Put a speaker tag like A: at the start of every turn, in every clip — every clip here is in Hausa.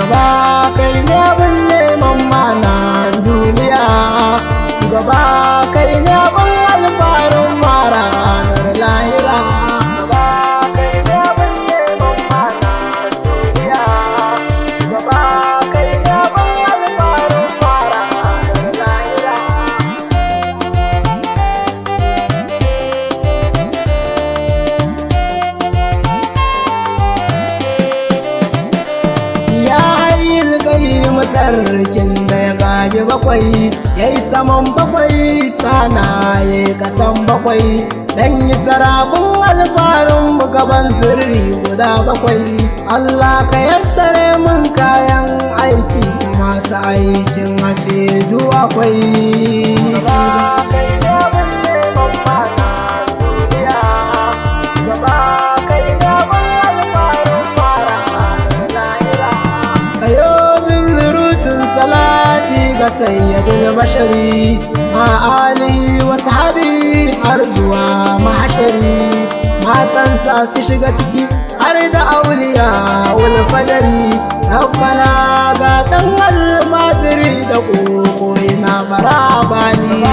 A: gaba kai ne abin neman mana duniya, gaba kai ne abin alfarin mara ranar lahira. Gaba kai ne abin neman mana duniya, gaba kai ne abin alfarin mara ranar lahira. Sarkin da ya gaji bakwai ya yi saman bakwai sana ya yi kasan bakwai dan yi sarabin alfarin gaban sirri guda bakwai. Allah ka yassare mun kayan aiki masu aikin hace akwai. Sayyidul bashari ma'ali wa sahabi har zuwa mahashari, matansa su shiga ciki har da auliya wal fadari. Rabbana ga dan almadiri da kokoi na barabani.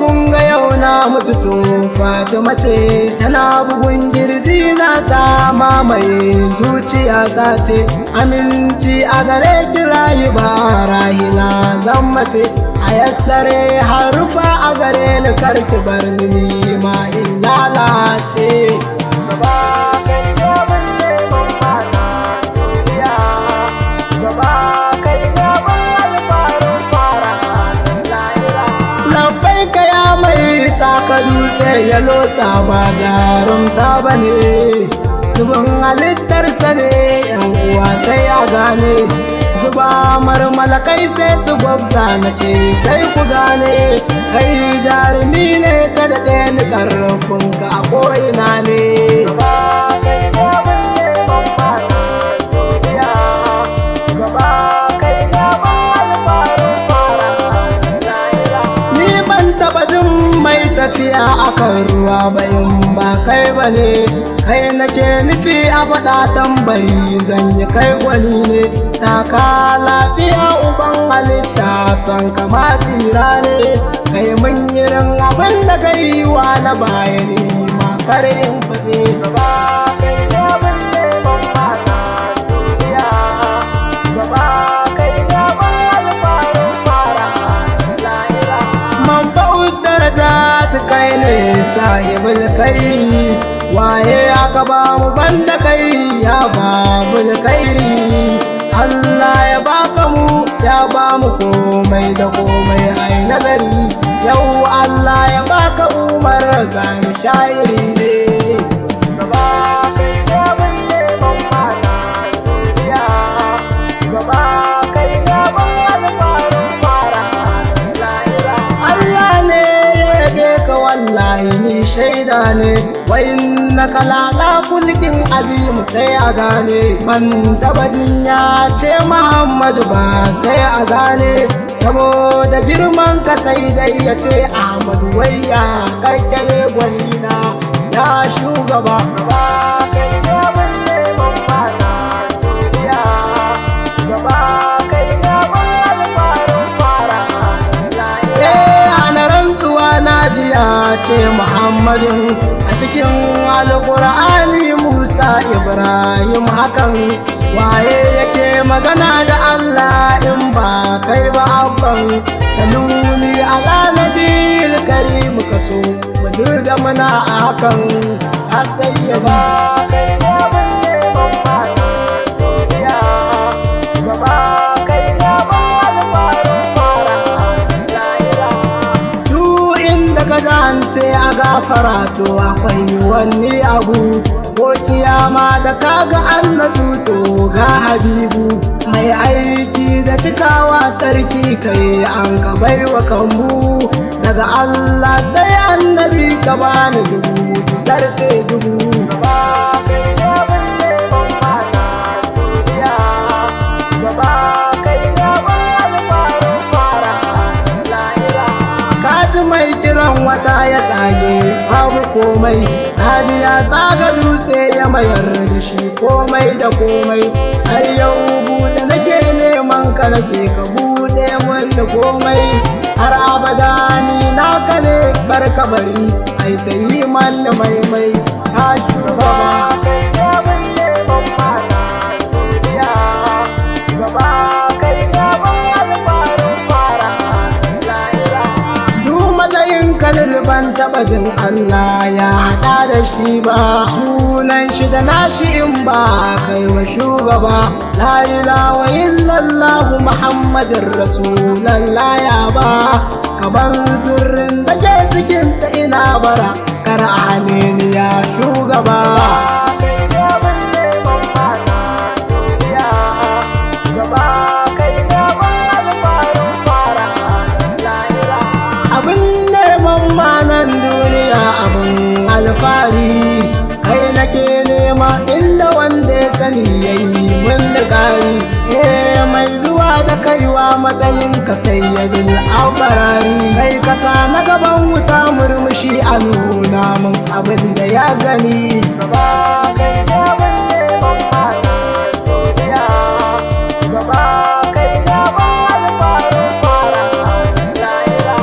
A: Kun ga yau na mutu tun Fatima ce tana bugun girji na ta mamaye zuciya ta ce, aminci a gare ki rayu ba rahila zan mace, a yassare harufa a gare ni karki bar ni ma in lalace. Gaba kai ne abin neman mana duniya, gaba kai ne abin alfarin fara lahira. Taka dutse ya lotsa ba jarumta ba ne, zubin halittarsa ne yan uwa sai a gane, zuba marmala kai sai su gwabza na ce sai ku gane, kai jarumi ne ka daɗe ni ƙarfinka a ko'ina ne. Tafiya akan ruwa bayan ba kai bane, kai nake nufi a faɗa tambari zan yi kai gwani ne. Taka lafiya uban halitta san kama tsira ne, kai mun yirin abin da kai wa na bayani ma kare in fate. Gaba kai ne abin neman mana duniya, gaba kai ne abin alfarin fara lahira. Manfa'ud daraja kai ne sahibul kai, waye aka ba mu banda kai ya babul kairi. Allah ya baka mu ya ba mu komai da komai ai nazari, yau Allah ya baka umar gani shairi ne. Gaba kai ne abin neman mana duniya, gaba kai ne abin alfarin fara lahira. Allah ne wallahi ni shaida ne, wa innaka lala kulkin azim sai a gane, man taba jinya ce Muhammadu ba sai a gane, saboda girman ka sai dai ya ce Ahmadu wayya kakkare gwanina ya shugaba. Gaba kai ne abin neman mana duniya, gaba kai ne abin alfarin fara lahira. Ana rantsuwa na jiya ce Muhammadin a cikin alƙur'ani Musa Ibrahim hakan, waye yake magana da Allah in ba kai ba abban, saluni ala nabil karim kaso mu da muna hakan a sayyaba. Kai ne abin neman mana duniya, gaba kai ne abin alfarin fara lahira. Ka zance a gafara to akwai wani abu, ko kiyama da kaga an nasu to ga habibu, mai aiki da cikawa sarki kai an ka baiwa kambu, daga Allah sai annabi ka bani dubu su zarce dubu. Gaba kai ne abin neman mana duniya, gaba kai ne abin alfarin fara lahira. komai Hadi ya tsaga dutse ya mayar da shi komai da komai har yau buɗe nake neman ka nake ka buɗe mun da komai har abada ni naka ne barka bari ai ta yi man maimai ta shugaba kai ne ban neman mana duniya gaba kai ne ban alfarin fara lahira duk matsayin kalil ban taɓa jin Allah ya haɗa da shi ba sunan shi da nashi in ba kai wa shugaba la ilaha illallah muhammadin rasulallah ya ba kaban sirrin da ke cikin ta ina bara kar a hane ni ya shugaba abin neman manan duniya abin alfahari kai nake nema inda wanda ya sani yayi mun da gari mai zuwa da kaiwa matsayin ka sayyidul abarari kai kasa na gaban wuta murmushi a nuna mun abin da ya gani gaba kai ne ban neman mana duniya gaba kai ne ban alfarin fara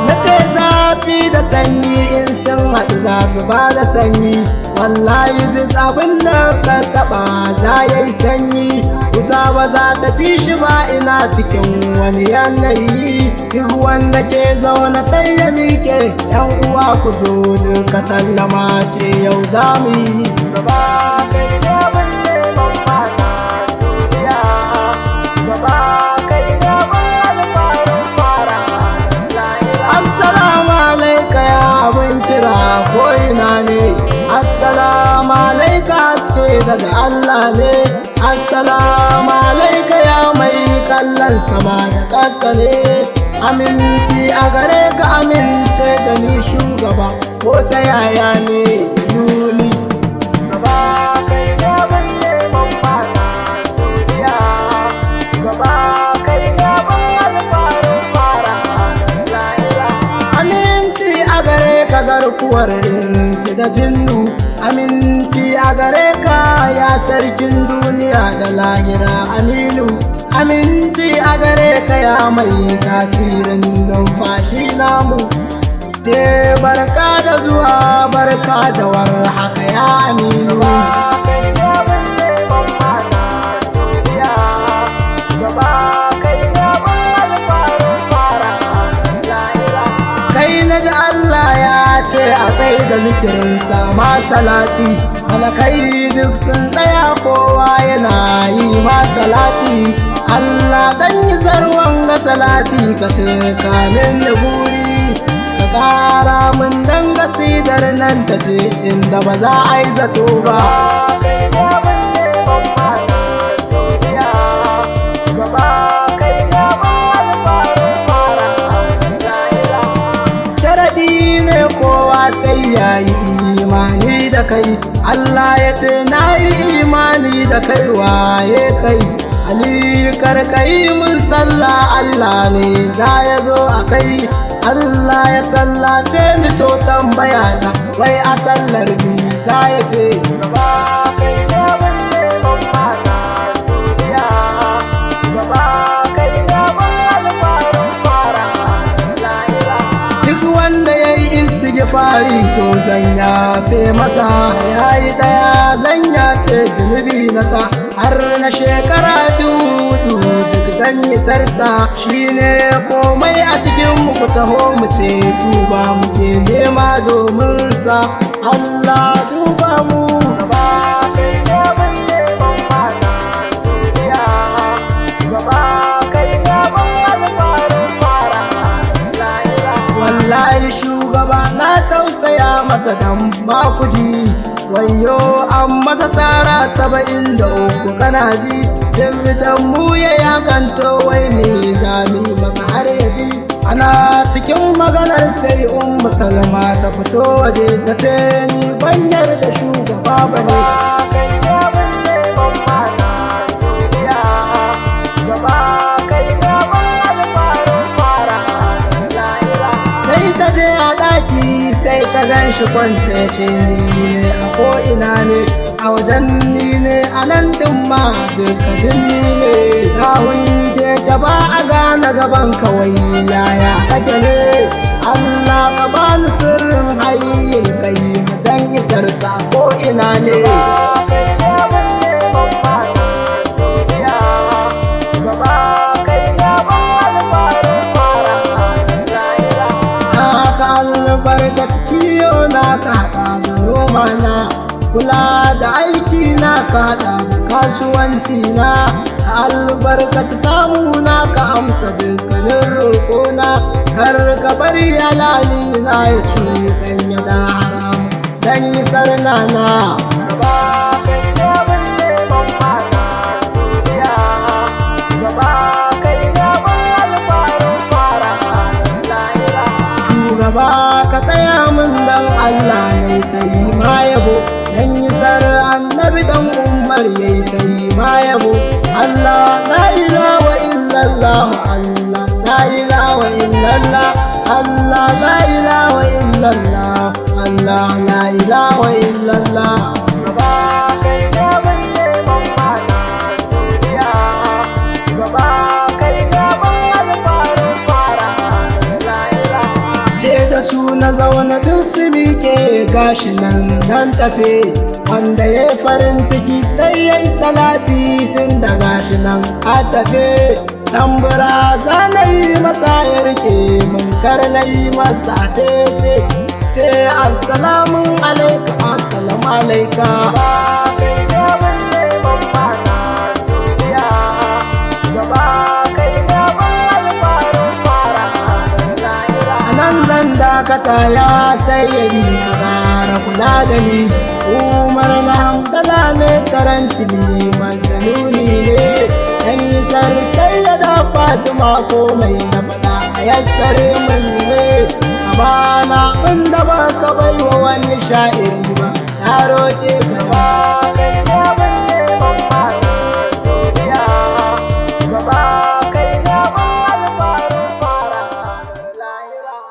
A: nace zafi da sanyi in sun haɗu za su ba da sanyi wallahi duk abin da ka taɓa za ya yi sanyi wuta ba za ta ci shi ba ina cikin wani yanayi duk wanda ke zaune sai ya miƙe yan uwa ku zo duka sallama ce yau za mu yi gaba kai ne ban neman mana duniya gaba kai ne ban alfarin fara assalamu alaika ya abin kira ko ina ne assalamu alaika haske daga Allah ne assalamu alaika ya mai kallon sama da ƙasa ne aminci a gare ka amince da ni shugaba ko ta yaya ne yuni gaba kai ne ban neman mana duniya gaba kai ne ban alfarin fara aminci a gare ka garkuwar insu da jinnu aminci a gare ka ya sarkin duniya da lahira aminu aminci a gare ka ya mai tasirin numfashi namu te barka da zuwa barka da war haka ya aminu ce a tsaye da zikirinsa ma salati malakai duk sun tsaya kowa yana yi ma salati Allah dan yi zarwan ga salati ka ce kamin da buri ka ƙara min dan gasidar nan ta je inda ba za a yi zato ba sai ya yi imani da kai Allah ya ce na yi imani da kai waye kai Ali karkai mun sallah Allah ne za ya zo a kai Allah ya sallace ni to tambaya ta wai a sallar ni za ya ce gaba kai ne ban neman mana duniya gaba kai ne ban alfarin fara duk wanda ya yi istighfari to zan yafe masa yayi daya zan yafe zunubi nasa har na shekara dudu duk zan yi sarsa shine komai a cikin mu ku taho mu ce tuba muke nema domin sa Allah duba mu gaba kai ne ban neman mana duniya gaba kai ne ban alfarin fara wallahi shugaba na tausaya masa dan ba kudi wayo an masa sara 73 kana ji jirgitan mu ya yakanto wai me zami masa har yaji ana cikin maganar sai salma ta fito waje ta ce ni ban yarda shugaba bane sai ta shi kwance ce ni ne a ko'ina ne a wajen ni ne a nan ɗin ma dukkanin ni ne sahun keke ba a gane gaban kawai yaya kake ne Allah ka bani sirrin hayyin kai dan isar sa ko'ina ne albarkaci kiyo na ka haɗa da noma na kula da aiki na ka haɗa da kasuwanci na albarkaci samu na ka amsa dukkanin roƙona kar ka bari halali na ya cuɗanya da haram dan yi sarna na gaba ka tsaya min dan Allah ne ta yi ma yabo dan yi sar annabi dan Umar yayi ta yi ma yabo Allah la ilaha illallah Allah la ilaha illallah Allah la ilaha illallah Allah la ilaha illallah su na zaune duk su miƙe gashi nan tafe wanda ya yi farin ciki sai ya yi salati tun da gashi nan a tafe tambura za na yi masa ya rike munkar na yi masa tefe ce assalamu alaika assalamu alaika dakata ya sayyadi ka fara kula da ni umar na hamdala ne karanti liman kanuni ne dan yi sayyada fatima komai na faɗa a yassare min ne a bana inda ba ka bai wa wani sha'iri ba na roƙe ka ba